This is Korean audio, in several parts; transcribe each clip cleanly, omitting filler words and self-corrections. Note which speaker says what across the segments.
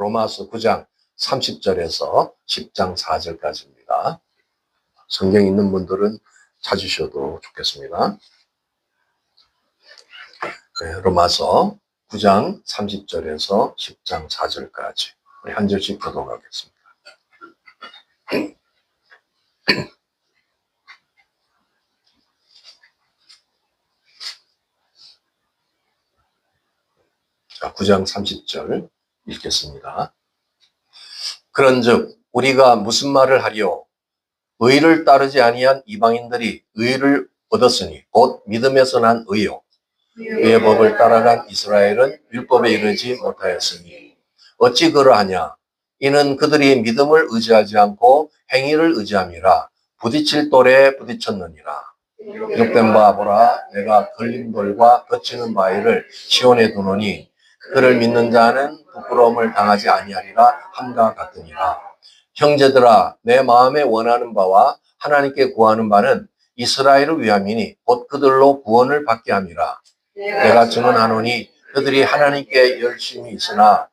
Speaker 1: 로마서 9장 30절에서 10장 4절까지입니다. 성경 있는 분들은 찾으셔도 좋겠습니다. 네, 로마서 9장 30절에서 10장 4절까지 우리 한 절씩 교독하겠습니다. 자, 9장 30절 읽겠습니다. 그런즉 우리가 무슨 말을 하리요? 의를 따르지 아니한 이방인들이 의를 얻었으니 곧 믿음에서 난 의요. 의의 법을 따라간 이스라엘은 율법에 이르지 못하였으니 어찌 그러하냐? 이는 그들이 믿음을 의지하지 않고 행위를 의지함이라 부딪힐 돌에 부딪혔느니라. 기록된 바 보라, 내가 걸린 돌과 거치는 바위를 시온에 두노니 그를 믿는 자는 부끄러움을 당하지 아니하리라 함과 같으니라. 형제들아, 내 마음에 원하는 바와 하나님께 구하는 바는 이스라엘을 위함이니 곧 그들로 구원을 받게 함이라. 내가 증언하노니 그들이 하나님께 열심히 있으나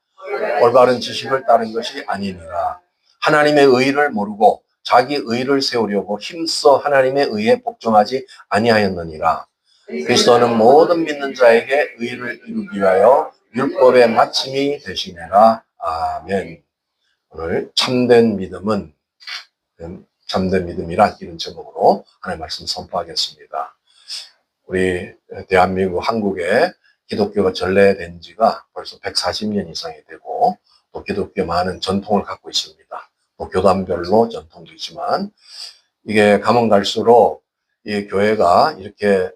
Speaker 1: 올바른 지식을 따른 것이 아니니라. 하나님의 의를 모르고 자기 의를 세우려고 힘써 하나님의 의에 복종하지 아니하였느니라. 그리스도는 모든 믿는 자에게 의를 이루기 위하여 율법의 마침이 되시니라. 아멘. 오늘 참된 믿음은 참된 믿음이란 이런 제목으로 하나님의 말씀 선포하겠습니다. 우리 대한민국 한국에 기독교가 전래된 지가 벌써 140년 이상이 되고 또 기독교 많은 전통을 갖고 있습니다. 또 교단별로 전통도 있지만 이게 가면 갈수록 이 교회가 이렇게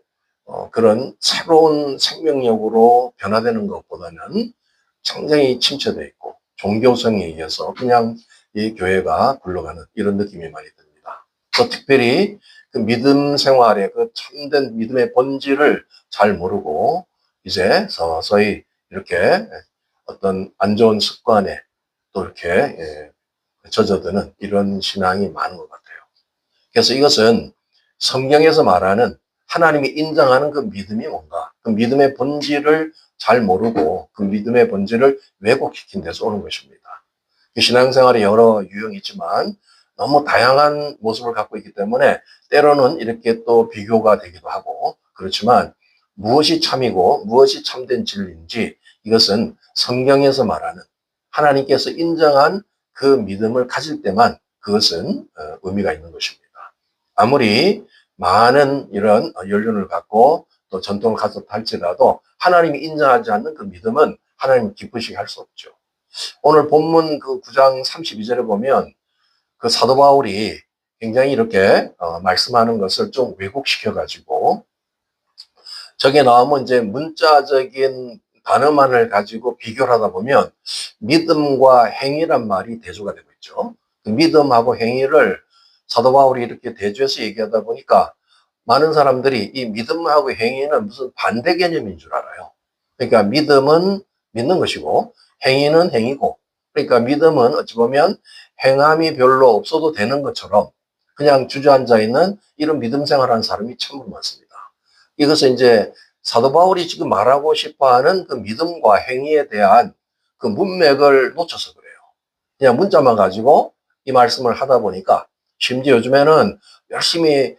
Speaker 1: 그런 새로운 생명력으로 변화되는 것보다는 굉장히 침체되어 있고 종교성에 의해서 그냥 이 교회가 굴러가는 이런 느낌이 많이 듭니다. 또 특별히 그 믿음 생활의 그 참된 믿음의 본질을 잘 모르고 이제 서서히 이렇게 어떤 안 좋은 습관에 또 이렇게 젖어드는 이런 신앙이 많은 것 같아요. 그래서 이것은 성경에서 말하는 하나님이 인정하는 그 믿음이 뭔가, 그 믿음의 본질을 잘 모르고 그 믿음의 본질을 왜곡시킨 데서 오는 것입니다. 신앙생활에 여러 유형이 있지만 너무 다양한 모습을 갖고 있기 때문에 때로는 이렇게 또 비교가 되기도 하고 그렇지만 무엇이 참이고 무엇이 참된 진리인지 이것은 성경에서 말하는 하나님께서 인정한 그 믿음을 가질 때만 그것은 의미가 있는 것입니다. 아무리 많은 이런 연륜을 갖고 또 전통을 가졌다 할지라도 하나님이 인정하지 않는 그 믿음은 하나님 기쁘시게 할 수 없죠. 오늘 본문 그 9장 32절에 보면 그 사도 바울이 굉장히 이렇게 말씀하는 것을 좀 왜곡시켜가지고 저게 나오면 이제 문자적인 단어만을 가지고 비교를 하다 보면 믿음과 행위란 말이 대조가 되고 있죠. 믿음하고 행위를 사도 바울이 이렇게 대조해서 얘기하다 보니까 많은 사람들이 이 믿음하고 행위는 무슨 반대 개념인 줄 알아요. 그러니까 믿음은 믿는 것이고 행위는 행위고 그러니까 믿음은 어찌 보면 행함이 별로 없어도 되는 것처럼 그냥 주저앉아 있는 이런 믿음 생활하는 사람이 참 많습니다. 이것은 이제 사도 바울이 지금 말하고 싶어하는 그 믿음과 행위에 대한 그 문맥을 놓쳐서 그래요. 그냥 문자만 가지고 이 말씀을 하다 보니까 심지어 요즘에는 열심히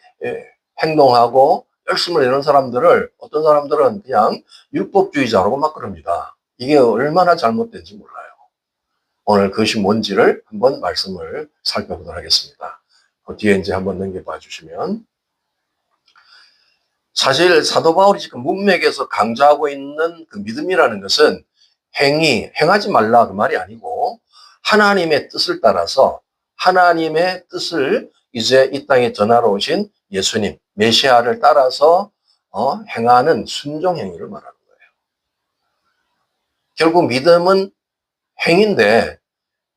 Speaker 1: 행동하고 열심을 내는 사람들을 어떤 사람들은 그냥 율법주의자라고 막 그럽니다. 이게 얼마나 잘못된지 몰라요. 오늘 그것이 뭔지를 한번 말씀을 살펴보도록 하겠습니다. 그 뒤에 이제 한번 넘겨봐 주시면 사실 사도 바울이 지금 문맥에서 강조하고 있는 그 믿음이라는 것은 행하지 말라 그 말이 아니고 하나님의 뜻을 따라서 하나님의 뜻을 이제 이 땅에 전하러 오신 예수님, 메시아를 따라서 행하는 순종 행위를 말하는 거예요. 결국 믿음은 행위인데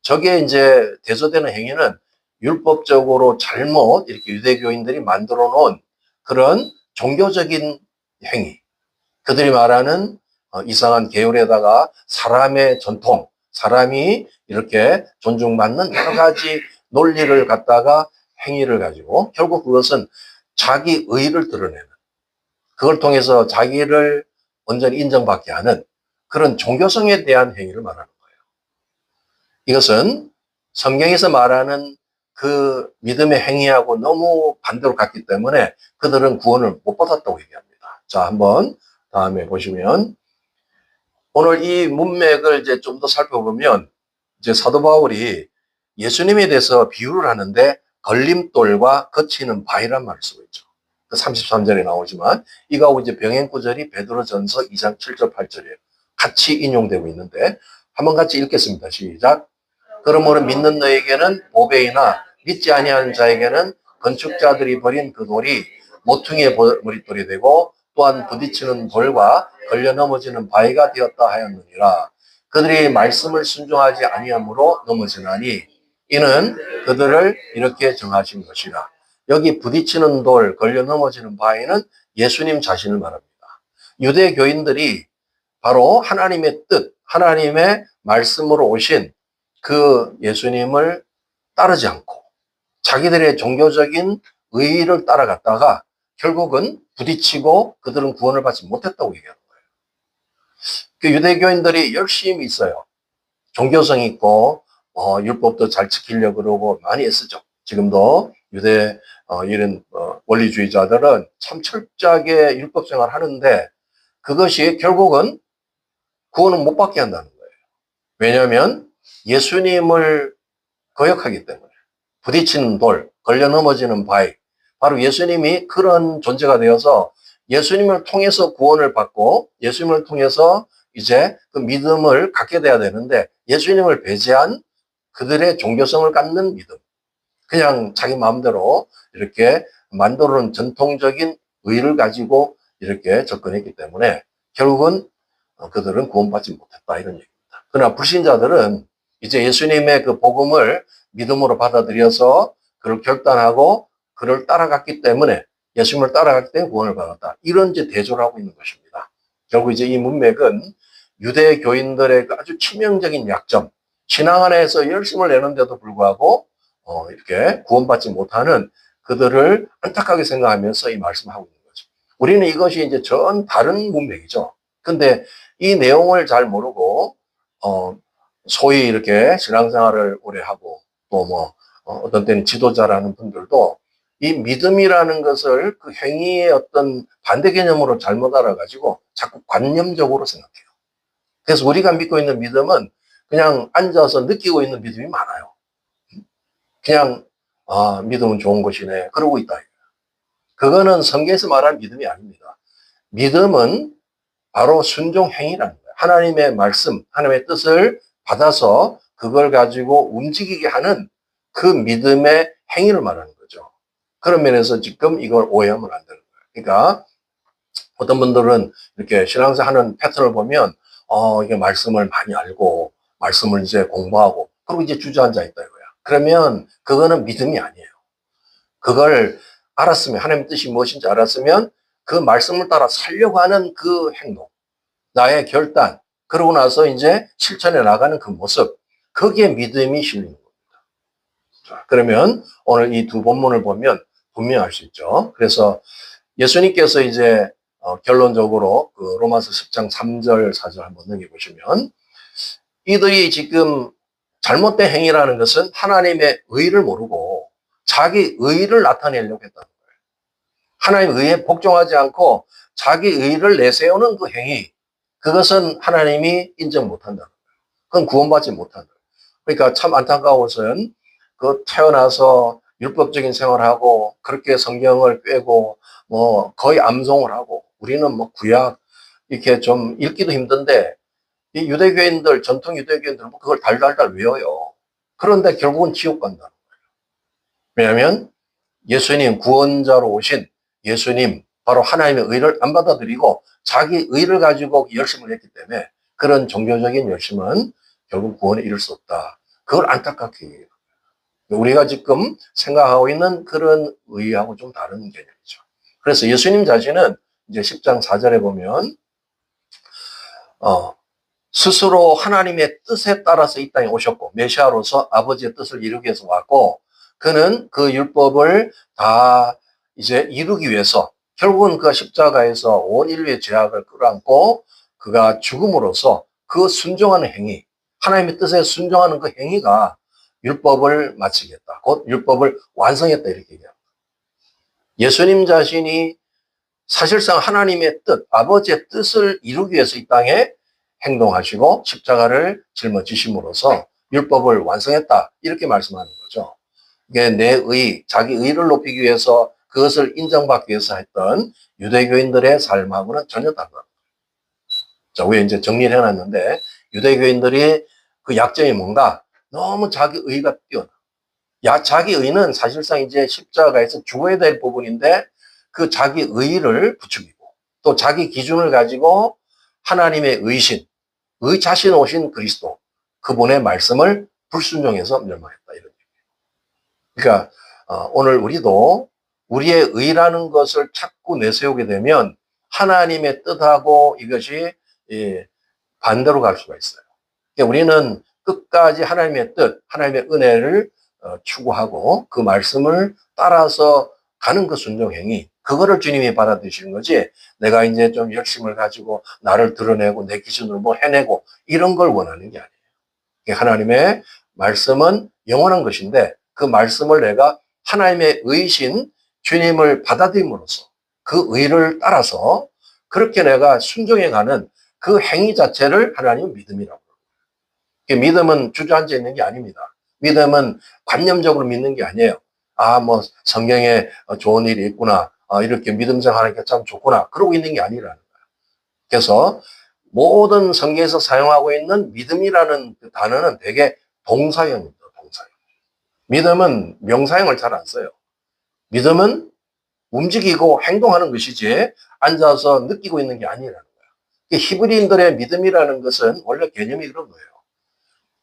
Speaker 1: 저게 이제 대조되는 행위는 율법적으로 잘못 이렇게 유대교인들이 만들어 놓은 그런 종교적인 행위. 그들이 말하는 이상한 계율에다가 사람의 전통, 사람이 이렇게 존중받는 여러 가지 논리를 갖다가 행위를 가지고 결국 그것은 자기 의를 드러내는 그걸 통해서 자기를 온전히 인정받게 하는 그런 종교성에 대한 행위를 말하는 거예요. 이것은 성경에서 말하는 그 믿음의 행위하고 너무 반대로 갔기 때문에 그들은 구원을 못 받았다고 얘기합니다. 자, 한번 다음에 보시면 오늘 이 문맥을 이제 좀 더 살펴보면 이제 사도 바울이 예수님에 대해서 비유를 하는데 걸림돌과 거치는 바위란 말을 쓰고 있죠. 33절에 나오지만 이거하고 이제 병행 구절이 베드로전서 2장 7절 8절이에요. 같이 인용되고 있는데 한번 같이 읽겠습니다. 시작. 그러므로 믿는 너에게는 보배이나 믿지 아니하는 자에게는 건축자들이 버린 그 돌이 모퉁이의 머릿돌이 되고 또한 부딪히는 돌과 걸려 넘어지는 바위가 되었다 하였느니라. 그들이 말씀을 순종하지 아니함으로 넘어지나니 이는 그들을 이렇게 정하신 것이라. 여기 부딪히는 돌, 걸려 넘어지는 바위는 예수님 자신을 말합니다. 유대 교인들이 바로 하나님의 뜻, 하나님의 말씀으로 오신 그 예수님을 따르지 않고 자기들의 종교적인 의의를 따라갔다가 결국은 부딪히고 그들은 구원을 받지 못했다고 얘기하는 거예요. 그 유대교인들이 열심히 있어요. 종교성 있고 율법도 잘 지키려고 그러고 많이 애쓰죠. 지금도 유대 이런 원리주의자들은 참 철저하게 율법 생활을 하는데 그것이 결국은 구원은 못 받게 한다는 거예요. 왜냐하면 예수님을 거역하기 때문에 부딪히는 돌, 걸려 넘어지는 바위, 바로 예수님이 그런 존재가 되어서 예수님을 통해서 구원을 받고 예수님을 통해서 이제 그 믿음을 갖게 돼야 되는데 예수님을 배제한 그들의 종교성을 갖는 믿음, 그냥 자기 마음대로 이렇게 만들어놓은 전통적인 의를 가지고 이렇게 접근했기 때문에 결국은 그들은 구원받지 못했다 이런 얘기입니다. 그러나 불신자들은 이제 예수님의 그 복음을 믿음으로 받아들여서 그를 결단하고 그를 따라갔기 때문에 예수님을 따라갈 때 구원을 받았다. 이런 이제 대조를 하고 있는 것입니다. 결국 이제 이 문맥은 유대 교인들의 아주 치명적인 약점, 신앙 안에서 열심을 내는데도 불구하고 이렇게 구원받지 못하는 그들을 안타깝게 생각하면서 이 말씀을 하고 있는 거죠. 우리는 이것이 이제 전 다른 문맥이죠. 근데 이 내용을 잘 모르고 소위 이렇게 신앙생활을 오래 하고 또 뭐 어떤 때는 지도자라는 분들도 이 믿음이라는 것을 그 행위의 어떤 반대 개념으로 잘못 알아가지고 자꾸 관념적으로 생각해요. 그래서 우리가 믿고 있는 믿음은 그냥 앉아서 느끼고 있는 믿음이 많아요. 그냥 믿음은 좋은 것이네 그러고 있다. 그거는 성경에서 말하는 믿음이 아닙니다. 믿음은 바로 순종 행위라는 거예요. 하나님의 말씀, 하나님의 뜻을 받아서 그걸 가지고 움직이게 하는 그 믿음의 행위를 말하는 거죠. 그런 면에서 지금 이걸 오해하면 안 되는 거예요. 그러니까 어떤 분들은 이렇게 신앙생활 하는 패턴을 보면 이게 말씀을 많이 알고 말씀을 이제 공부하고 그리고 이제 주저앉아 있다 이거야. 그러면 그거는 믿음이 아니에요. 그걸 알았으면 하나님의 뜻이 무엇인지 알았으면 그 말씀을 따라 살려고 하는 그 행동, 나의 결단, 그러고 나서 이제 실천해 나가는 그 모습, 거기에 믿음이 실리는 겁니다. 자, 그러면 오늘 이 두 본문을 보면 분명히 알 수 있죠. 그래서 예수님께서 이제 결론적으로 그 로마서 10장 3절 4절 한번 넘겨보시면 이들이 지금 잘못된 행위라는 것은 하나님의 의를 모르고 자기 의를 나타내려고 했다는 거예요. 하나님의 의에 복종하지 않고 자기 의를 내세우는 그 행위, 그것은 하나님이 인정 못한다는 거예요. 그건 구원받지 못한다. 그러니까 참 안타까운 것은 그 태어나서 율법적인 생활하고 그렇게 성경을 꿰고 뭐 거의 암송을 하고 우리는 뭐 구약 이렇게 좀 읽기도 힘든데 이 유대교인들, 전통 유대교인들은 그걸 달달달 외워요. 그런데 결국은 지옥 간다는 거예요. 왜냐하면 예수님 구원자로 오신 예수님 바로 하나님의 의를 안 받아들이고 자기 의를 가지고 열심을 했기 때문에 그런 종교적인 열심은 결국 구원에 이를 수 없다. 그걸 안타깝게 얘기해요. 우리가 지금 생각하고 있는 그런 의하고 좀 다른 개념이죠. 그래서 예수님 자신은 이제 10장 4절에 보면 스스로 하나님의 뜻에 따라서 이 땅에 오셨고 메시아로서 아버지의 뜻을 이루기 위해서 왔고 그는 그 율법을 다 이제 이루기 위해서 결국은 그 십자가에서 온 인류의 죄악을 끌어안고 그가 죽음으로써 그 순종하는 행위, 하나님의 뜻에 순종하는 그 행위가 율법을 마치겠다. 곧 율법을 완성했다. 이렇게 얘기합니다. 예수님 자신이 사실상 하나님의 뜻, 아버지의 뜻을 이루기 위해서 이 땅에 행동하시고 십자가를 짊어지심으로써 율법을 완성했다. 이렇게 말씀하는 거죠. 이게 내 의, 자기 의를 높이기 위해서 그것을 인정받기 위해서 했던 유대교인들의 삶하고는 전혀 다르다. 자, 위에 이제 정리를 해놨는데 유대교인들이 그 약점이 뭔가? 너무 자기 의가 뛰어나. 자기 의는 사실상 이제 십자가에서 죽어야 될 부분인데 그 자기 의를 부추기고 또 자기 기준을 가지고 하나님의 의신, 의 자신 오신 그리스도, 그분의 말씀을 불순종해서 멸망했다. 이런 얘기예요. 그러니까 오늘 우리도 우리의 의라는 것을 자꾸 내세우게 되면 하나님의 뜻하고 이것이 반대로 갈 수가 있어요. 그러니까 우리는 끝까지 하나님의 뜻, 하나님의 은혜를 추구하고 그 말씀을 따라서 가는 그 순종행위, 그거를 주님이 받아들이시는 거지, 내가 이제 좀 열심을 가지고 나를 드러내고 내 기준으로 뭐 해내고 이런 걸 원하는 게 아니에요. 하나님의 말씀은 영원한 것인데 그 말씀을 내가 하나님의 의신 주님을 받아들임으로써 그 의를 따라서 그렇게 내가 순종해가는 그 행위 자체를 하나님은 믿음이라고 해요. 믿음은 주저앉아 있는 게 아닙니다. 믿음은 관념적으로 믿는 게 아니에요. 뭐 성경에 좋은 일이 있구나. 이렇게 믿음 생활하니까 참 좋구나. 그러고 있는 게 아니라는 거예요. 그래서 모든 성경에서 사용하고 있는 믿음이라는 그 단어는 되게 동사형입니다. 동사형. 믿음은 명사형을 잘 안 써요. 믿음은 움직이고 행동하는 것이지 앉아서 느끼고 있는 게 아니라는 거예요. 히브리인들의 믿음이라는 것은 원래 개념이 그런 거예요.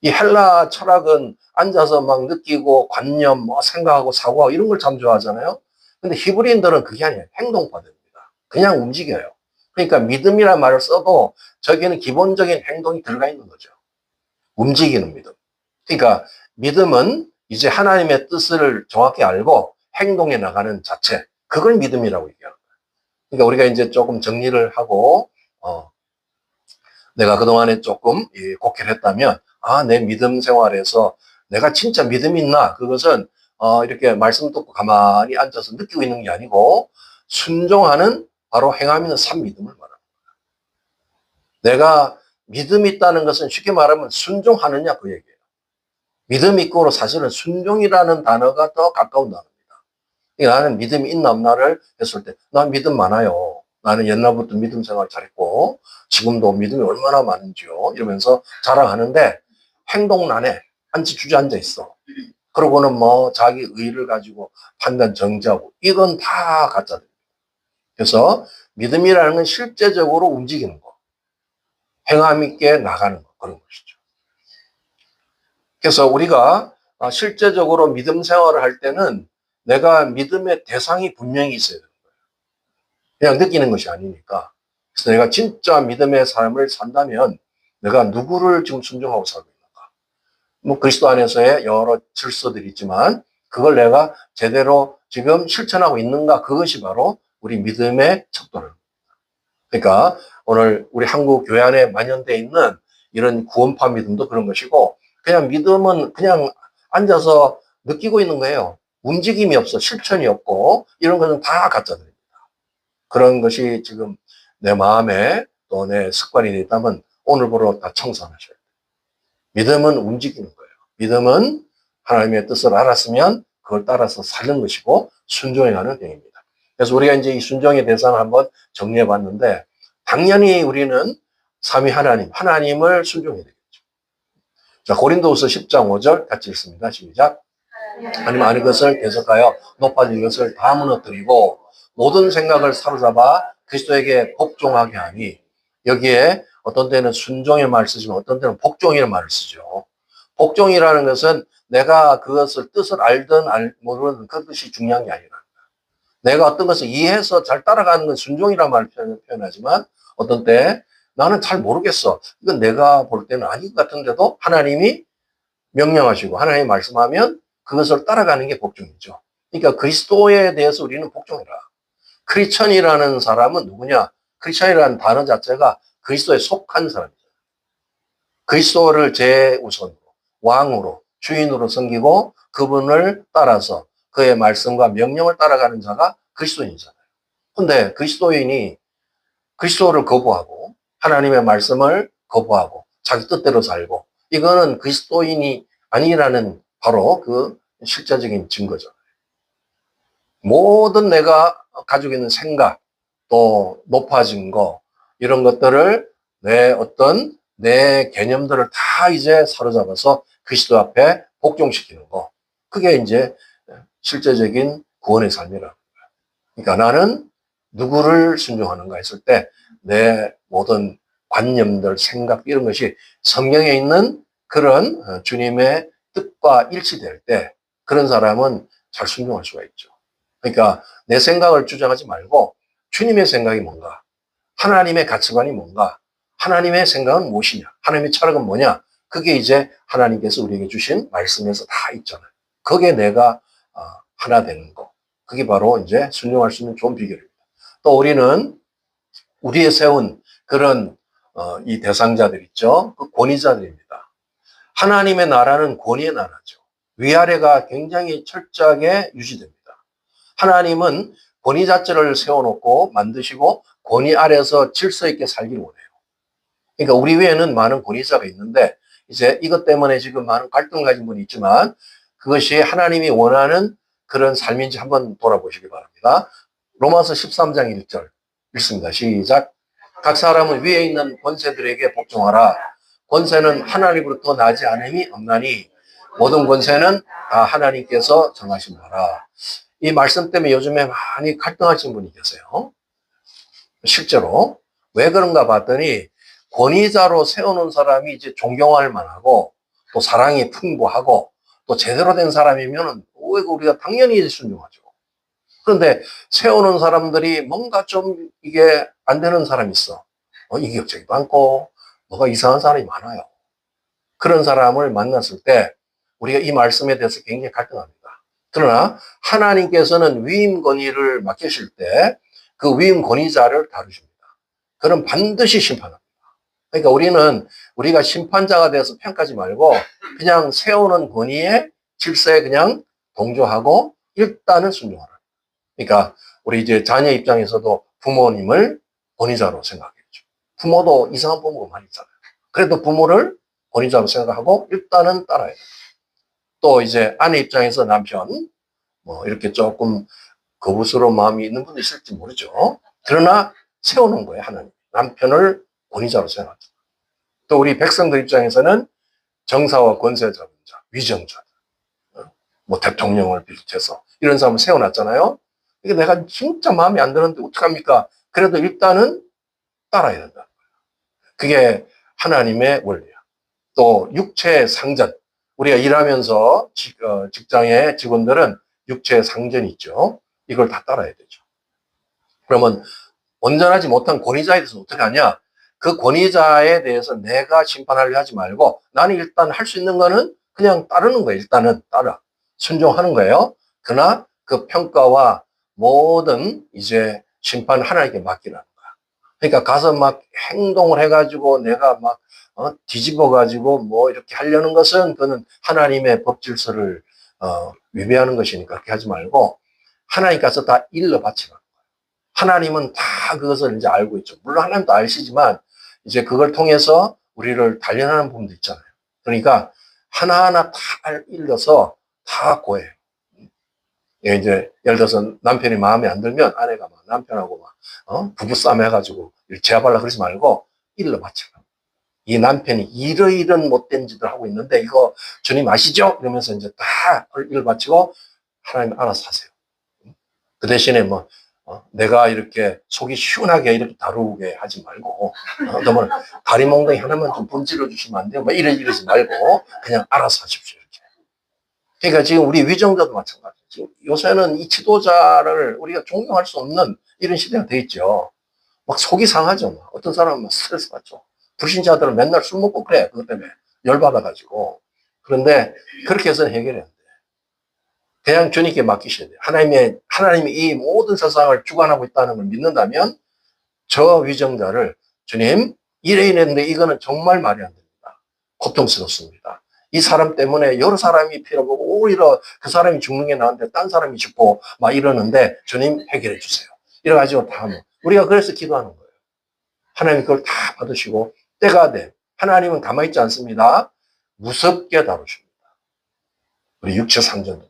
Speaker 1: 이 헬라 철학은 앉아서 막 느끼고 관념, 뭐 생각하고 사고하고 이런 걸 참 좋아하잖아요. 근데 히브리인들은 그게 아니에요. 행동파들입니다. 그냥 움직여요. 그러니까 믿음이라는 말을 써도 저기는 기본적인 행동이 들어가 있는 거죠. 움직이는 믿음. 그러니까 믿음은 이제 하나님의 뜻을 정확히 알고 행동해 나가는 자체. 그걸 믿음이라고 얘기하는 거예요. 그러니까 우리가 이제 조금 정리를 하고, 내가 그동안에 조금 곡해를 했다면, 내 믿음 생활에서 내가 진짜 믿음이 있나? 그것은, 이렇게 말씀 듣고 가만히 앉아서 느끼고 있는 게 아니고, 순종하는 바로 행함 있는 산 믿음을 말하는 거야. 내가 믿음이 있다는 것은 쉽게 말하면 순종하느냐 그 얘기예요. 믿음 있고로 사실은 순종이라는 단어가 더 가까운 단어입니다. 그러니까 나는 믿음이 있나 없나를 했을 때, 난 믿음 많아요. 나는 옛날부터 믿음 생활 잘했고, 지금도 믿음이 얼마나 많은지요. 이러면서 자랑하는데, 행동은 안 해. 주저앉아 있어. 그러고는 뭐 자기 의를 가지고 판단 정지하고, 이건 다 가짜입니다. 그래서 믿음이라는 건 실제적으로 움직이는 거. 행함 있게 나가는 거. 그런 것이죠. 그래서 우리가 실제적으로 믿음 생활을 할 때는 내가 믿음의 대상이 분명히 있어야 되는 거예요. 그냥 느끼는 것이 아니니까. 그래서 내가 진짜 믿음의 삶을 산다면 내가 누구를 지금 순종하고 살고 있는가. 뭐 그리스도 안에서의 여러 질서들이 있지만 그걸 내가 제대로 지금 실천하고 있는가. 그것이 바로 우리 믿음의 척도입니다. 그러니까 오늘 우리 한국 교회 안에 만연되어 있는 이런 구원파 믿음도 그런 것이고, 그냥 믿음은 그냥 앉아서 느끼고 있는 거예요. 움직임이 없어, 실천이 없고, 이런 것은 다 가짜들입니다. 그런 것이 지금 내 마음에 또 내 습관이 되어 있다면 오늘부로 다 청산하셔야 돼요. 믿음은 움직이는 거예요. 믿음은 하나님의 뜻을 알았으면 그걸 따라서 사는 것이고 순종해가는 행위입니다. 그래서 우리가 이제 이 순종의 대상을 한번 정리해 봤는데, 당연히 우리는 삼위 하나님을 순종해야 되겠죠. 자, 고린도후서 10장 5절 같이 읽습니다. 시작. 하나님 아는 것을 계속하여 높아진 것을 다 무너뜨리고 모든 생각을 사로잡아 그리스도에게 복종하게 하니, 여기에 어떤 때는 순종의 말을 쓰지만 어떤 때는 복종이라는 말을 쓰죠. 복종이라는 것은 내가 그것을 뜻을 알든 모르든 그것이 중요한 게 아니라, 내가 어떤 것을 이해해서 잘 따라가는 건 순종이라는 말을 표현하지만 어떤 때 나는 잘 모르겠어. 이건 내가 볼 때는 아닌 것 같은데도 하나님이 명령하시고 하나님이 말씀하면 그것을 따라가는 게 복종이죠. 그러니까 그리스도에 대해서 우리는 복종해라. 크리스천이라는 사람은 누구냐? 크리스천이라는 단어 자체가 그리스도에 속한 사람이죠. 그리스도를 제우선으로, 왕으로, 주인으로 섬기고 그분을 따라서 그의 말씀과 명령을 따라가는 자가 그리스도인이잖아요. 근데 그리스도인이 그리스도를 거부하고 하나님의 말씀을 거부하고 자기 뜻대로 살고, 이거는 그리스도인이 아니라는 바로 그 실제적인 증거죠. 모든 내가 가지고 있는 생각, 또 높아진 거, 이런 것들을 내 개념들을 다 이제 사로잡아서 그리스도 앞에 복종시키는 거. 그게 이제 실제적인 구원의 삶이라는 거예요. 그러니까 나는 누구를 순종하는가 했을 때 내 모든 관념들, 생각, 이런 것이 성경에 있는 그런 주님의 뜻과 일치될 때 그런 사람은 잘 순종할 수가 있죠. 그러니까 내 생각을 주장하지 말고 주님의 생각이 뭔가, 하나님의 가치관이 뭔가, 하나님의 생각은 무엇이냐, 하나님의 철학은 뭐냐, 그게 이제 하나님께서 우리에게 주신 말씀에서 다 있잖아요. 거기에 내가 하나 되는 거, 그게 바로 이제 순종할 수 있는 좋은 비결입니다. 또 우리는 우리의 세운 그런 이 대상자들 있죠. 그 권위자들입니다. 하나님의 나라는 권위의 나라죠. 위아래가 굉장히 철저하게 유지됩니다. 하나님은 권위자체를 세워놓고 만드시고 권위 아래서 질서 있게 살기를 원해요. 그러니까 우리 외에는 많은 권위자가 있는데 이제 이것 때문에 지금 많은 갈등을 가진 분이 있지만 그것이 하나님이 원하는 그런 삶인지 한번 돌아보시기 바랍니다. 로마서 13장 1절 읽습니다. 시작. 각 사람은 위에 있는 권세들에게 복종하라. 권세는 하나님으로부터 나지 않음이 없나니 모든 권세는 다 하나님께서 정하신 바라. 이 말씀 때문에 요즘에 많이 갈등하시는 분이 계세요. 실제로 왜 그런가 봤더니 권위자로 세워놓은 사람이 이제 존경할 만하고 또 사랑이 풍부하고 또 제대로 된 사람이면 우리가 당연히 순종하죠. 그런데 세워놓은 사람들이 뭔가 좀 이게 안 되는 사람이 있어. 이기적이도 않고 뭐가 이상한 사람이 많아요. 그런 사람을 만났을 때 우리가 이 말씀에 대해서 굉장히 갈등합니다. 그러나 하나님께서는 위임 권위를 맡기실 때 그 위임 권위자를 다루십니다. 그럼 반드시 심판합니다. 그러니까 우리가 심판자가 돼서 평가하지 말고 그냥 세우는 권위의 질서에 그냥 동조하고 일단은 순종하라. 그러니까 우리 이제 자녀 입장에서도 부모님을 권위자로 생각했죠. 부모도 이상한 부모가 많이 있잖아요. 그래도 부모를 권위자로 생각하고 일단은 따라야 돼요. 또 이제 아내 입장에서 남편, 이렇게 조금 거부스러운 마음이 있는 분도 있을지 모르죠. 그러나 세우는 거예요, 하나님. 남편을 권위자로 생각하죠. 또 우리 백성들 입장에서는 정사와 권세 잡은 자, 위정자들, 대통령을 비롯해서 이런 사람을 세워놨잖아요. 이게 내가 진짜 마음에 안 드는데 어떡합니까? 그래도 일단은 따라야 된다. 그게 하나님의 원리야. 또 육체의 상전. 우리가 일하면서 직장의 직원들은 육체의 상전이 있죠. 이걸 다 따라야 되죠. 그러면 온전하지 못한 권위자에 대해서 어떻게 하냐? 그 권위자에 대해서 내가 심판하려 하지 말고 나는 일단 할 수 있는 거는 그냥 따르는 거예요. 일단은 따라. 순종하는 거예요. 그러나 그 평가와 모든 이제 심판 하나님께 맡기라는 거야. 그러니까 가서 막 행동을 해가지고 내가 막 뒤집어가지고 이렇게 하려는 것은 그는 하나님의 법 질서를 위배하는 것이니까 그렇게 하지 말고 하나님 가서 다 일러 바치라. 하나님은 다 그것을 이제 알고 있죠. 물론 하나님도 아시지만 이제 그걸 통해서 우리를 단련하는 부분도 있잖아요. 그러니까 하나하나 다 일러서 다 고해요. 이제 예를 들어서 남편이 마음에 안 들면 아내가 막 남편하고 부부싸움 해가지고 제압하려고 그러지 말고 일러 바치라. 이 남편이 이러이런 못된 짓을 하고 있는데 이거 주님 아시죠? 이러면서 이제 다 일러 바치고 하나님 알아서 하세요. 그 대신에 내가 이렇게 속이 시원하게 이렇게 다루게 하지 말고, 너무 다리 몽둥이 하나만 좀 분질러 주시면 안 돼요? 이러지 말고, 그냥 알아서 하십시오, 이렇게. 그러니까 지금 우리 위정자도 마찬가지예요. 지금 요새는 이 지도자를 우리가 존경할 수 없는 이런 시대가 돼 있죠. 막 속이 상하죠. 어떤 사람은 스트레스 받죠. 불신자들은 맨날 술 먹고 그래. 그것 때문에 열받아가지고. 그런데 그렇게 해서는 해결이 안 돼. 그냥 주님께 맡기셔야 돼요. 하나님이 이 모든 세상을 주관하고 있다는 걸 믿는다면 저 위정자를 주님, 이래 이랬는데 이거는 정말 말이 안 됩니다. 고통스럽습니다. 이 사람 때문에 여러 사람이 피해보고 오히려 그 사람이 죽는 게 나은데 딴 사람이 죽고 막 이러는데 주님 해결해 주세요. 이래가지고 다 우리가 그래서 기도하는 거예요. 하나님 그걸 다 받으시고 때가 돼. 하나님은 가만히 있지 않습니다. 무섭게 다루십니다. 우리 육체 상전도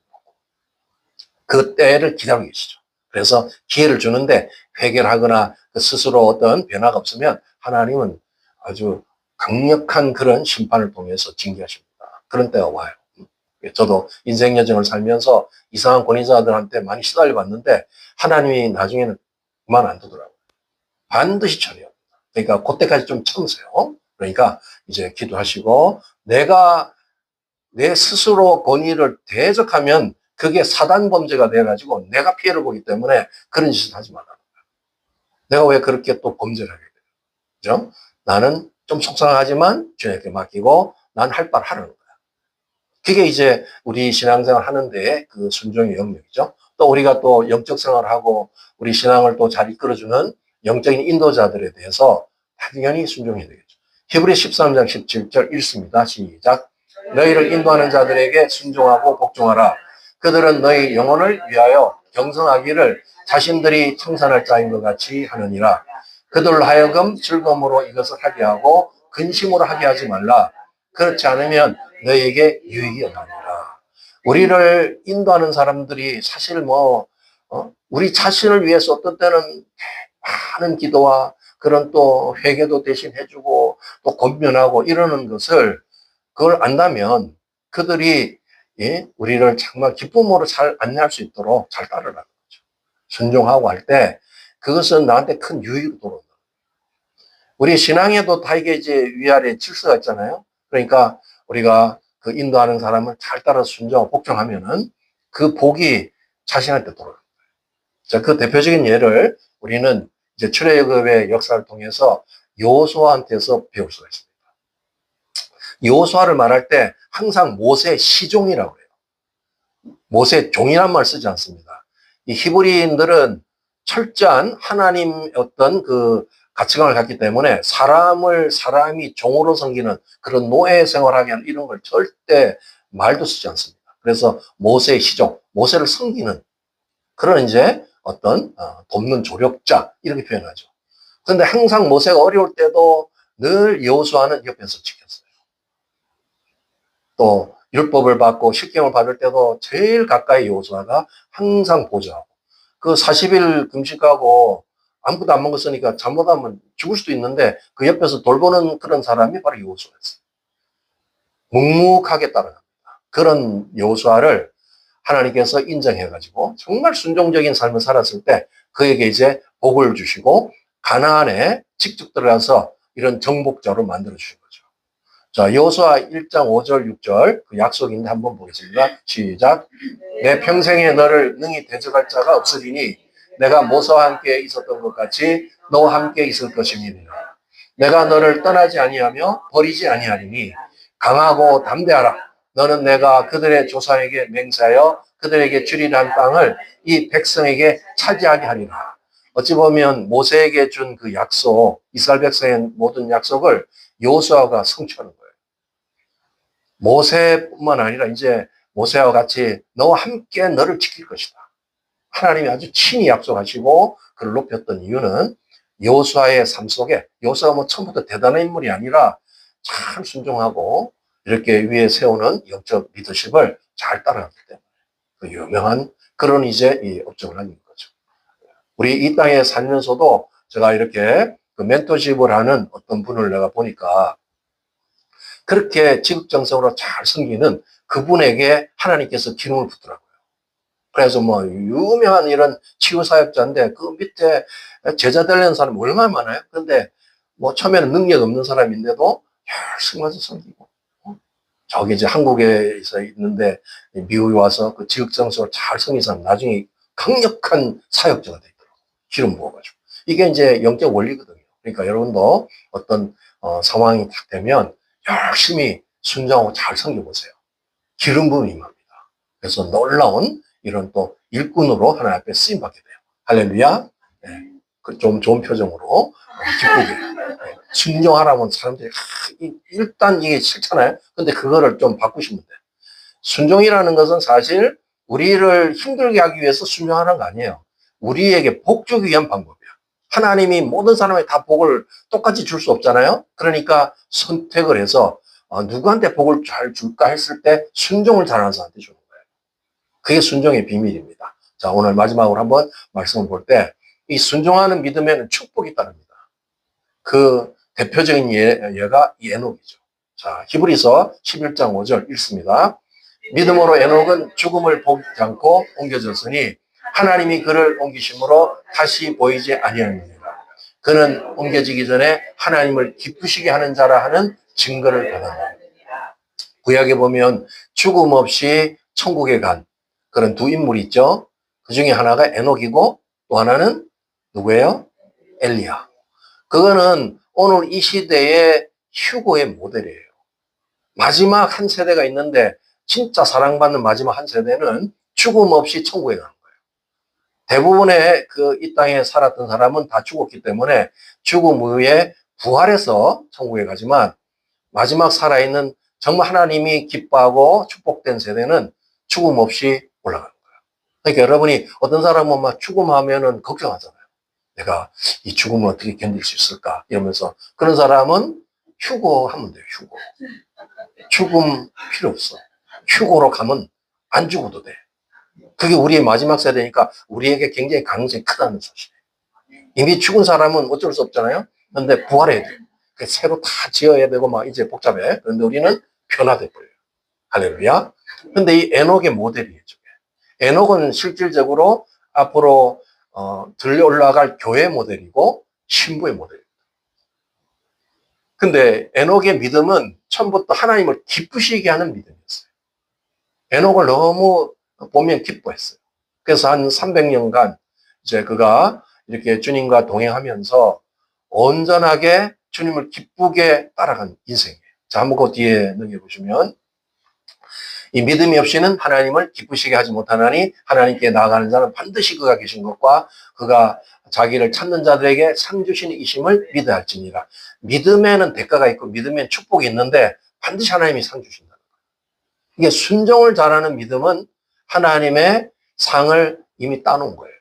Speaker 1: 그 때를 기다리고 계시죠. 그래서 기회를 주는데 해결하거나 스스로 어떤 변화가 없으면 하나님은 아주 강력한 그런 심판을 통해서 징계하십니다. 그런 때가 와요. 저도 인생 여정을 살면서 이상한 권위자들한테 많이 시달려 봤는데 하나님이 나중에는 그만 안 두더라고요. 반드시 처리합니다. 그러니까 그때까지 좀 참으세요. 그러니까 이제 기도하시고 내가 내 스스로 권위를 대적하면 그게 사단 범죄가 돼가지고 내가 피해를 보기 때문에 그런 짓을 하지 말라는 거야. 내가 왜 그렇게 또 범죄를 하게 돼요? 그죠? 나는 좀 속상하지만 주님께 맡기고 난 할 말 하라는 거야. 그게 이제 우리 신앙생활 하는데 그 순종의 영역이죠. 또 우리가 또 영적 생활을 하고 우리 신앙을 또 잘 이끌어주는 영적인 인도자들에 대해서 당연히 순종해야 되겠죠. 히브리 13장 17절 읽습니다. 시작. 너희를 인도하는 자들에게 순종하고 복종하라. 그들은 너희 영혼을 위하여 경성하기를 자신들이 청산할 자인 것 같이 하느니라. 그들로 하여금 즐거움으로 이것을 하게 하고 근심으로 하게 하지 말라. 그렇지 않으면 너희에게 유익이 없느니라. 우리를 인도하는 사람들이 사실 우리 자신을 위해서 어떤 때는 많은 기도와 그런 또 회개도 대신 해주고 또 권면하고 이러는 것을 그걸 안다면 그들이 우리를 정말 기쁨으로 잘 안내할 수 있도록 잘 따르라는 거죠. 순종하고 할 때 그것은 나한테 큰 유익으로 돌아온다. 우리 신앙에도 다 이게 이제 위아래 질서가 있잖아요. 그러니까 우리가 그 인도하는 사람을 잘 따라서 순종하고 복종하면은 그 복이 자신한테 돌아옵니다. 자, 그 대표적인 예를 우리는 이제 출애굽의 역사를 통해서 여호수아한테서 배울 수가 있습니다. 여호수아를 말할 때 항상 모세 시종이라고 해요. 모세 종이란 말 쓰지 않습니다. 이 히브리인들은 철저한 하나님 어떤 그 가치관을 갖기 때문에 사람이 종으로 섬기는 그런 노예 생활하게 하는 이런 걸 절대 말도 쓰지 않습니다. 그래서 모세의 시종, 모세를 섬기는 그런 이제 어떤 돕는 조력자 이렇게 표현하죠. 그런데 항상 모세가 어려울 때도 늘 여호수아는 옆에서 지켰어요. 또 율법을 받고 십계명을 받을 때도 제일 가까이 여호수아가 항상 보좌하고 그 40일 금식하고 아무것도 안 먹었으니까 잘못하면 죽을 수도 있는데 그 옆에서 돌보는 그런 사람이 바로 여호수아였어요. 묵묵하게 따라갑니다. 그런 여호수아를 하나님께서 인정해가지고 정말 순종적인 삶을 살았을 때 그에게 이제 복을 주시고 가나안에 직접 들어가서 이런 정복자로 만들어 주신 거죠. 자, 여호수아 1장 5절 6절 그 약속인데 한번 보겠습니다. 시작. 내 평생에 너를 능히 대적할 자가 없으리니 내가 모세와 함께 있었던 것 같이 너와 함께 있을 것입니다. 내가 너를 떠나지 아니하며 버리지 아니하리니 강하고 담대하라. 너는 내가 그들의 조상에게 맹세하여 그들에게 주리라 한 땅을 이 백성에게 차지하게 하리라. 어찌 보면 모세에게 준 그 약속, 이스라엘 백성의 모든 약속을 여호수아가 성취하는 거예요. 모세뿐만 아니라 이제 모세와 같이 너와 함께 너를 지킬 것이다. 하나님이 아주 친히 약속하시고 그를 높였던 이유는 여호수아의 삶 속에 여호수아가 처음부터 대단한 인물이 아니라 참 순종하고 이렇게 위에 세우는 영적 리더십을 잘 따라갔기 때문에 그 유명한 그런 이제 이 업적을 하는 거죠. 우리 이 땅에 살면서도 제가 이렇게 그 멘토십을 하는 어떤 분을 내가 보니까 그렇게 지극정성으로 잘 섬기는 그분에게 하나님께서 기름을 붓더라고요. 그래서 유명한 이런 치유사역자인데 그 밑에 제자 되려는 사람이 얼마나 많아요. 그런데 처음에는 능력 없는 사람인데도 열심히 와서 섬기고 저기 이제 한국에서 있는데 미국에 와서 그 지극정성으로 잘 섬긴 사람 나중에 강력한 사역자가 되더라고요. 기름 부어가지고. 이게 이제 영적 원리거든요. 그러니까 여러분도 어떤 상황이 딱 되면 열심히 순종하고 잘 섬겨보세요. 기름 부음이 임합니다. 그래서 놀라운 이런 또 일꾼으로 하나님 앞에 쓰임받게 돼요. 할렐루야. 네. 좀 좋은 표정으로 기쁘게. 순종하라면 사람들이 일단 이게 싫잖아요. 근데 그거를 좀 바꾸시면 돼요. 순종이라는 것은 사실 우리를 힘들게 하기 위해서 순종하는 거 아니에요. 우리에게 복 주기 위한 방법이에요. 하나님이 모든 사람에게 다 복을 똑같이 줄 수 없잖아요. 그러니까 선택을 해서 누구한테 복을 잘 줄까 했을 때 순종을 잘하는 사람한테 주는 거예요. 그게 순종의 비밀입니다. 자, 오늘 마지막으로 한번 말씀을 볼 때 이 순종하는 믿음에는 축복이 따릅니다. 그 대표적인 예가 이 에녹이죠. 자, 히브리서 11장 5절 읽습니다. 믿음으로 에녹은 죽음을 보지 않고 옮겨졌으니 하나님이 그를 옮기심으로 다시 보이지 아니하느니라. 그는 옮겨지기 전에 하나님을 기쁘시게 하는 자라 하는 증거를 받았다. 구약에 보면 죽음 없이 천국에 간 그런 두 인물이 있죠. 그 중에 하나가 에녹이고 또 하나는 누구예요? 엘리야. 그거는 오늘 이 시대의 휴고의 모델이에요. 마지막 한 세대가 있는데 진짜 사랑받는 마지막 한 세대는 죽음 없이 천국에 가는 거예요. 대부분의 이 땅에 살았던 사람은 다 죽었기 때문에 죽음 후에 부활해서 천국에 가지만 마지막 살아있는 정말 하나님이 기뻐하고 축복된 세대는 죽음 없이 올라가는 거예요. 그러니까 여러분이 어떤 사람은 막 죽음하면은 걱정하잖아요. 내가 이 죽음을 어떻게 견딜 수 있을까? 이러면서 그런 사람은 휴고하면 돼요. 휴고. 죽음 필요 없어. 휴고로 가면 안 죽어도 돼. 그게 우리의 마지막 세대니까 우리에게 굉장히 가능성이 크다는 사실이에요. 이미 죽은 사람은 어쩔 수 없잖아요. 그런데 부활해야 돼. 새로 다 지어야 되고 막 이제 복잡해. 그런데 우리는 변화돼 버려요. 할렐루야. 근데 이 에녹의 모델이에요. 에녹은 실질적으로 앞으로 들려 올라갈 교회 모델이고 신부의 모델입니다. 근데 에녹의 믿음은 처음부터 하나님을 기쁘시게 하는 믿음이었어요. 에녹을 너무 보면 기뻐했어요. 그래서 한 300년간 이제 그가 이렇게 주님과 동행하면서 온전하게 주님을 기쁘게 따라간 인생이에요. 자, 한번 그 뒤에 넘겨보시면 이 믿음이 없이는 하나님을 기쁘시게 하지 못하나니 하나님께 나아가는 자는 반드시 그가 계신 것과 그가 자기를 찾는 자들에게 상 주시는 이심을 믿어야 할지니라. 믿음에는 대가가 있고 믿음에는 축복이 있는데 반드시 하나님이 상 주신다는 거예요. 이게 순종을 잘하는 믿음은 하나님의 상을 이미 따놓은 거예요.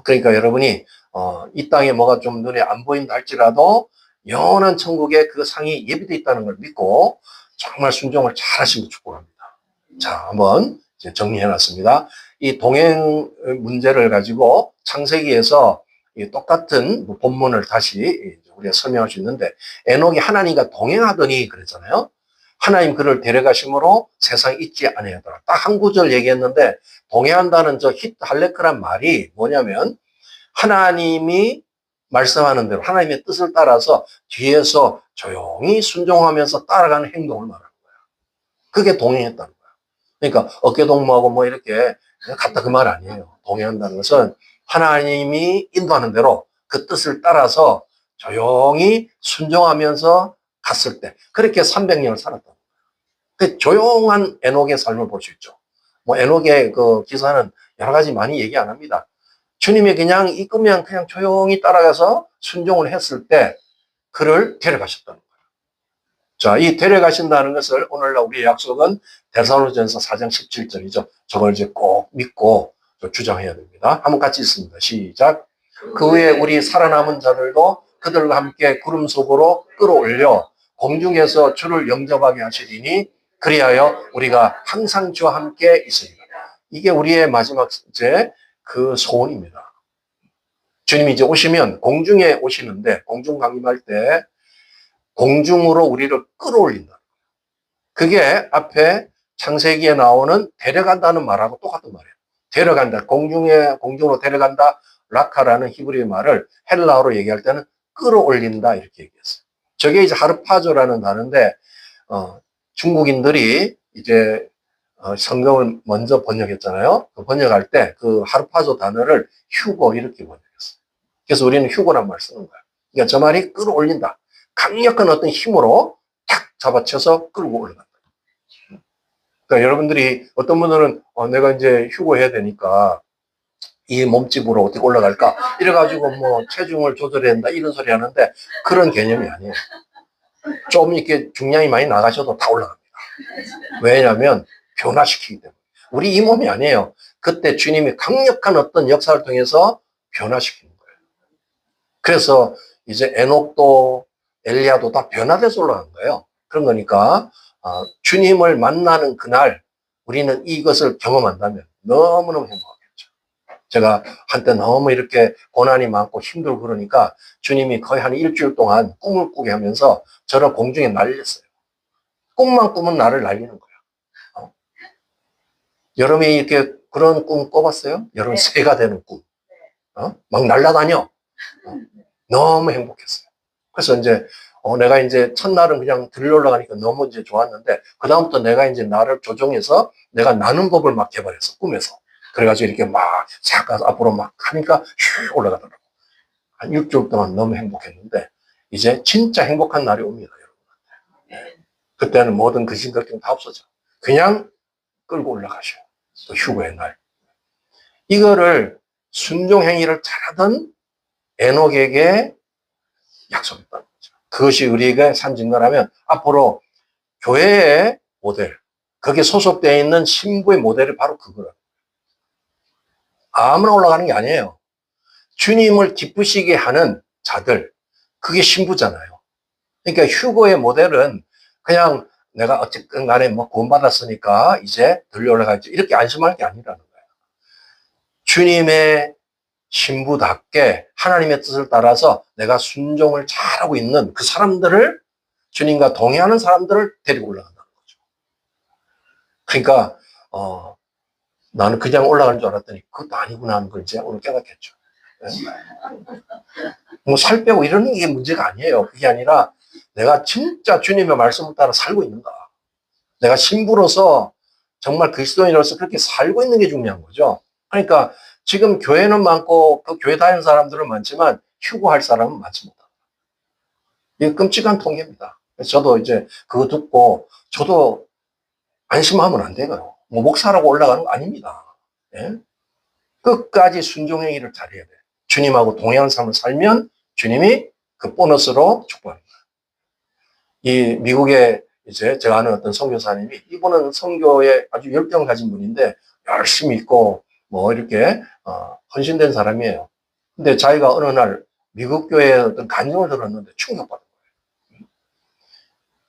Speaker 1: 그러니까 여러분이 이 땅에 뭐가 좀 눈에 안 보인다 할지라도 영원한 천국에 그 상이 예비되어 있다는 걸 믿고 정말 순종을 잘하시면 축복합니다. 자, 한번 이제 정리해놨습니다. 이 동행 문제를 가지고 창세기에서 똑같은 본문을 다시 우리가 설명할 수 있는데 에녹이 하나님과 동행하더니 그랬잖아요. 하나님 그를 데려가심으로 세상 잊지 아니하더라. 딱 한 구절 얘기했는데 동행한다는 저 할레크란 말이 뭐냐면 하나님이 말씀하는 대로 하나님의 뜻을 따라서 뒤에서 조용히 순종하면서 따라가는 행동을 말하는 거야. 그게 동행했다는 거야. 그러니까 어깨동무하고 뭐 이렇게 갔다 그 말 아니에요. 동행한다는 것은 하나님이 인도하는 대로 그 뜻을 따라서 조용히 순종하면서 갔을 때 그렇게 300년을 살았다. 그 조용한 에녹의 삶을 볼 수 있죠. 뭐 에녹의 그 기사는 여러 가지 많이 얘기 안 합니다. 주님이 그냥 이끄면 그냥 조용히 따라가서 순종을 했을 때 그를 데려가셨다는 거예요. 자, 이 데려가신다는 것을 오늘날 우리의 약속은 데살로니가전서 4장 17절이죠. 저걸 이제 꼭 믿고 주장해야 됩니다. 한번 같이 읽습니다. 시작. 그 후에 우리 살아남은 자들도 그들과 함께 구름 속으로 끌어올려 공중에서 주를 영접하게 하시리니 그리하여 우리가 항상 주와 함께 있으리라. 이게 우리의 마지막 이제 그 소원입니다. 주님이 이제 오시면 공중에 오시는데 공중 강림할 때 공중으로 우리를 끌어올린다. 그게 앞에 창세기에 나오는 데려간다는 말하고 똑같은 말이에요. 데려간다. 공중으로 데려간다. 라카라는 히브리 말을 헬라어로 얘기할 때는 끌어올린다. 이렇게 얘기했어요. 저게 이제 하르파조라는 단어인데, 중국인들이 이제 성경을 먼저 번역했잖아요. 그 번역할 때 그 하르파조 단어를 휴고 이렇게 번역했어요. 그래서 우리는 휴고란 말을 쓰는 거예요. 그러니까 저 말이 끌어올린다. 강력한 어떤 힘으로 탁 잡아쳐서 끌고 올라간다. 그러니까 여러분들이 어떤 분들은 내가 이제 휴고해야 되니까 이 몸집으로 어떻게 올라갈까? 이래가지고 뭐 체중을 조절해야 된다 이런 소리 하는데 그런 개념이 아니에요. 좀 이렇게 중량이 많이 나가셔도 다 올라갑니다. 왜냐하면 변화시키기 때문에. 우리 이 몸이 아니에요. 그때 주님이 강력한 어떤 역사를 통해서 변화시키는 거예요. 그래서 이제 에녹도 엘리야도 다 변화돼서 올라간 거예요. 그런 거니까 주님을 만나는 그날 우리는 이것을 경험한다면 너무너무 행복하겠죠. 제가 한때 너무 이렇게 고난이 많고 힘들고 그러니까 주님이 거의 한 일주일 동안 꿈을 꾸게 하면서 저를 공중에 날렸어요. 꿈만 꾸면 나를 날리는 거야. 여러분이 이렇게 그런 꿈 꿔봤어요? 여러분
Speaker 2: 네.
Speaker 1: 새가 되는 꿈. 막 날아다녀. 너무 행복했어요. 그래서 이제 내가 이제 첫날은 그냥 들러 올라가니까 너무 이제 좋았는데 그다음부터 내가 이제 나를 조정해서 내가 나는 법을 막 개발했어. 꿈에서. 그래가지고 이렇게 막 잠깐 앞으로 막 하니까 슉 올라가더라고. 한 일주일 동안 너무 행복했는데 이제 진짜 행복한 날이 옵니다, 여러분. 그때는 모든 근심 걱정 다 없어져. 그냥 끌고 올라가셔요. 또 휴거의 날. 이거를 순종행위를 잘하던 에녹에게 약속했다는 거죠. 그것이 우리에게 산 증거라면 앞으로 교회의 모델, 거기에 소속되어 있는 신부의 모델이 바로 그거라고요. 아무나 올라가는 게 아니에요. 주님을 기쁘시게 하는 자들, 그게 신부잖아요. 그러니까 휴거의 모델은 그냥 내가 어쨌든 간에 뭐 구원받았으니까 이제 들려 올라가야지 이렇게 안심할 게 아니라는 거예요. 주님의 신부답게 하나님의 뜻을 따라서 내가 순종을 잘하고 있는 그 사람들을 주님과 동행하는 사람들을 데리고 올라간다는 거죠. 그러니까 나는 그냥 올라가는 줄 알았더니 그것도 아니구나 하는 걸 이제 오늘 깨닫겠죠. 네? 뭐 살 빼고 이러는 게 문제가 아니에요. 그게 아니라 내가 진짜 주님의 말씀을 따라 살고 있는가. 내가 신부로서 정말 그리스도인으로서 그렇게 살고 있는 게 중요한 거죠. 그러니까 지금 교회는 많고 그 교회 다니는 사람들은 많지만 휴거할 사람은 많지 못하다. 이게 끔찍한 통계입니다. 그래서 저도 이제 그거 듣고 저도 안심하면 안 되고요. 뭐 목사라고 올라가는 거 아닙니다. 예? 끝까지 순종행위를 잘해야 돼. 주님하고 동행하는 삶을 살면 주님이 그 보너스로 축복합니다. 이 미국에 이제 제가 아는 어떤 선교사님이 이분은 선교에 아주 열정 가진 분인데 열심히 있고 뭐 이렇게 헌신된 사람이에요. 근데 자기가 어느 날 미국 교회에 어떤 간증을 들었는데 충격받은 거예요.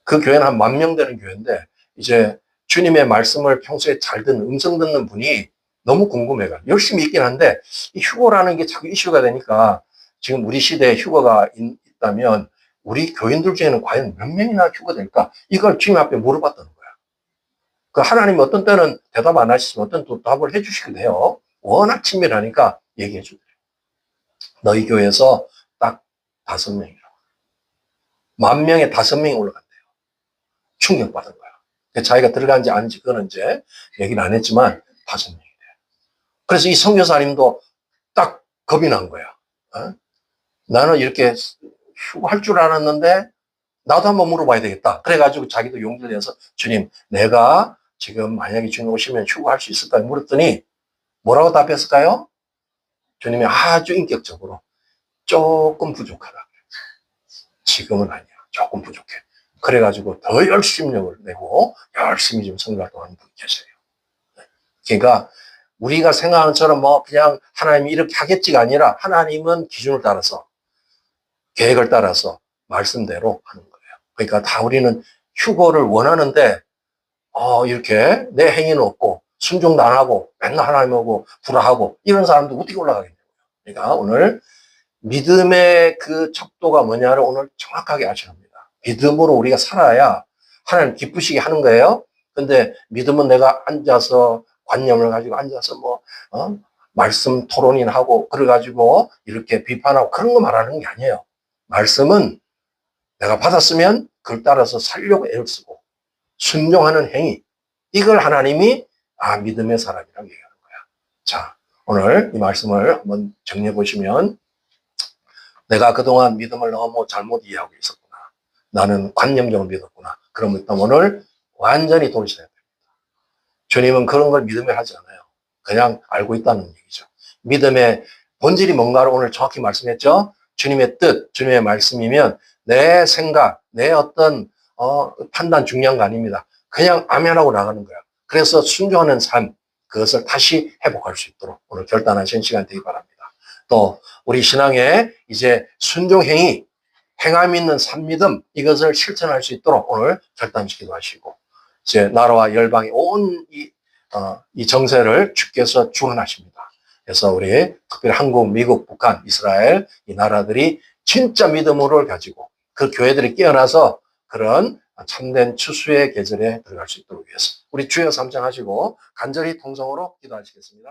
Speaker 1: 그 교회는 한 10,000명 되는 교회인데 이제 주님의 말씀을 평소에 잘 듣는 음성 듣는 분이 너무 궁금해요. 열심히 있긴 한데 이 휴거라는 게 자꾸 이슈가 되니까 지금 우리 시대에 휴거가 있다면 우리 교인들 중에는 과연 몇 명이나 휴거될까? 이걸 주님 앞에 물어봤다는 거야. 그 하나님이 어떤 때는 대답 안 하시지만 어떤 또 답을 해주시기도 해요. 워낙 친밀하니까 얘기해 주더래요. 너희 교회에서 딱 5명이라고. 10,000명에 5명이 올라간대요. 충격받은 거야. 자기가 들어간지 아닌지 그거는 이제 얘기를 안 했지만 5명이래요. 그래서 이 선교사님도 딱 겁이 난 거야. 나는 이렇게 휴거할 줄 알았는데 나도 한번 물어봐야 되겠다. 그래가지고 자기도 용기를 내서 주님, 내가 지금 만약에 주님 오시면 휴거할 수 있을까요? 물었더니 뭐라고 답했을까요? 주님이 아주 인격적으로 조금 부족하다. 지금은 아니야. 조금 부족해. 그래가지고 더 열심력을 내고 열심히 지금 선교활동하는 분이 계세요. 그러니까 우리가 생각하는 것처럼 뭐 그냥 하나님이 이렇게 하겠지가 아니라 하나님은 기준을 따라서 계획을 따라서 말씀대로 하는 거예요. 그러니까 다 우리는 휴거를 원하는데 이렇게 내 행위는 없고 순종도 안 하고 맨날 하나님하고 불화하고 이런 사람도 어떻게 올라가겠냐고요. 그러니까 오늘 믿음의 그 척도가 뭐냐를 오늘 정확하게 아셔야 합니다. 믿음으로 우리가 살아야 하나님 기쁘시게 하는 거예요. 근데 믿음은 내가 앉아서 관념을 가지고 앉아서 말씀 토론이나 하고 그래가지고 이렇게 비판하고 그런 거 말하는 게 아니에요. 말씀은 내가 받았으면 그걸 따라서 살려고 애를 쓰고 순종하는 행위, 이걸 하나님이 믿음의 사람이라고 얘기하는 거야. 자, 오늘 이 말씀을 한번 정리해 보시면 내가 그동안 믿음을 너무 잘못 이해하고 있었구나. 나는 관념적으로 믿었구나. 그러면 오늘 완전히 돌이켜야 됩니다. 주님은 그런 걸 믿음을 하지 않아요. 그냥 알고 있다는 얘기죠. 믿음의 본질이 뭔가를 오늘 정확히 말씀했죠. 주님의 뜻, 주님의 말씀이면 내 생각, 내 어떤 판단 중요한 거 아닙니다. 그냥 아멘하고 나가는 거예요. 그래서 순종하는 삶, 그것을 다시 회복할 수 있도록 오늘 결단하신 시간 되기 바랍니다. 또 우리 신앙에 이제 순종행위, 행함 있는 산믿음, 이것을 실천할 수 있도록 오늘 결단시키도 하시고, 이제 나라와 열방이 온 이 정세를 주께서 주관하십니다. 그래서 우리 특별히 한국, 미국, 북한, 이스라엘 이 나라들이 진짜 믿음을 가지고 그 교회들이 깨어나서 그런 참된 추수의 계절에 들어갈 수 있도록 위해서 우리 주여 삼창하시고 간절히 통성으로 기도하시겠습니다.